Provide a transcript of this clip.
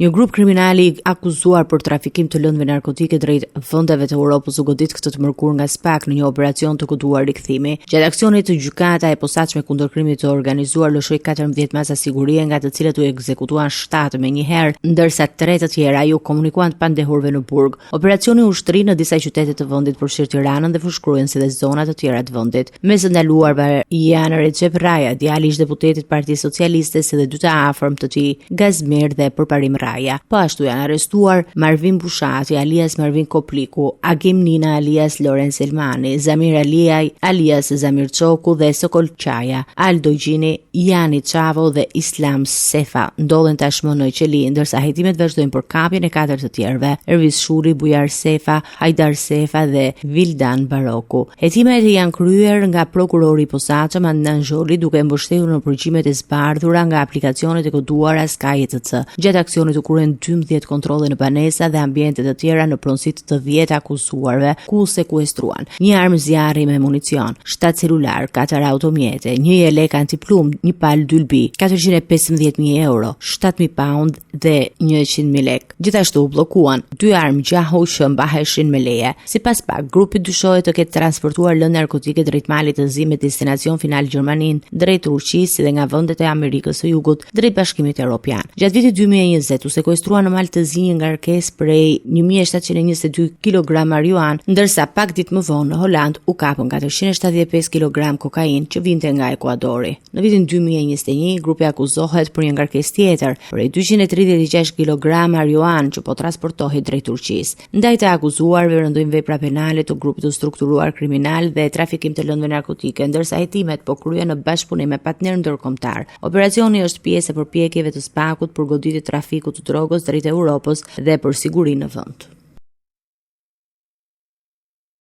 Një grup kriminal i akuzuar për trafikim të lëndëve narkotike drejt vendeve të Europës u godit këtë të mërkur nga SPAK në një operacion të koduar rikthimi. Gjatë aksionit të gjykata e posaçme kundër krimit të organizuar lëshoi 14 masa sigurie, nga të cilat u ekzekutuan 7 me një herë, ndërsa 3 të tjera ju komunikuan të pandehurve në burg. Operacioni u shtri në disa qytete të vendit përfshirë Tiranën dhe fushkruan si dhe zona të tjera të vendit. Me së ndaluar janë Recep Raja, djali i deputetit Partisë Socialiste, si dhe dy të afërm të tij, Gazmir dhe Përparim Raja. Po ashtu janë arrestuar Marvin Bushati alias Marvin Kopliku, Agim Nina alias Loren Selmani, Zamir Aliaj alias Zamir Çoku dhe Sokol Qaja, Aldo Gjini, Jani Çavo dhe Islam Sefa ndodhen tashmë në qeli, ndërsa hetimet vazhdojnë për kapjen e 4 të tjerëve, Ervis Shuri, Bujar Sefa, Hajdar Sefa dhe Vildan Baroku. Hetimet janë kryer nga prokurori i posaçëm Adnan Zholi, duke mbështetur në përgjimet e zbardhura nga aplikacionet e koduara SKJTC. Gjatë aksionit u kryen 12 kontrolle në banesa dhe ambiente të tjera në pronësit të 10 akuzuarve, ku sekuestruan një armë zjarri me municion, 7 celular, 4 automjete, një jelek antiplum, një pal dylbi, 415.000 euro, 7.000 pound dhe 100.000 lek. Gjithashtu bllokuan 2 armë gjahu që mbaheshin me leje. Sipas PAK, grupi dyshohet të ketë transportuar lëndë narkotike drejt malit të zi me destinacion final Gjermaninë, drejt Turqisë dhe nga vendet e Amerikës së Jugut drejt Bashkimit Evropian. Gjatë vitit 2020 u sekuestruan në mal të zi një ngarkesë prej 1722 kg marijuan, ndërsa pak ditë më vonë në Holand u kapën 475 kg kokainë që vinte nga Ekuadori. Në vitin 2021 grupi akuzohet për një ngarkesë tjetër prej 236 kg marijuan që po transportohej drejt Turqisë. Ndaj të akuzuarve rëndojnë vepra penale të grupit të strukturuar kriminal dhe trafikim të lëndëve narkotike, ndërsa hetimet po kryen në bashkëpunim me partner ndërkombëtar. Operacioni është pjesë e përpjekjeve të SPAK-ut për goditje trafikut të drogës drejt Europës dhe për sigurinë në vend.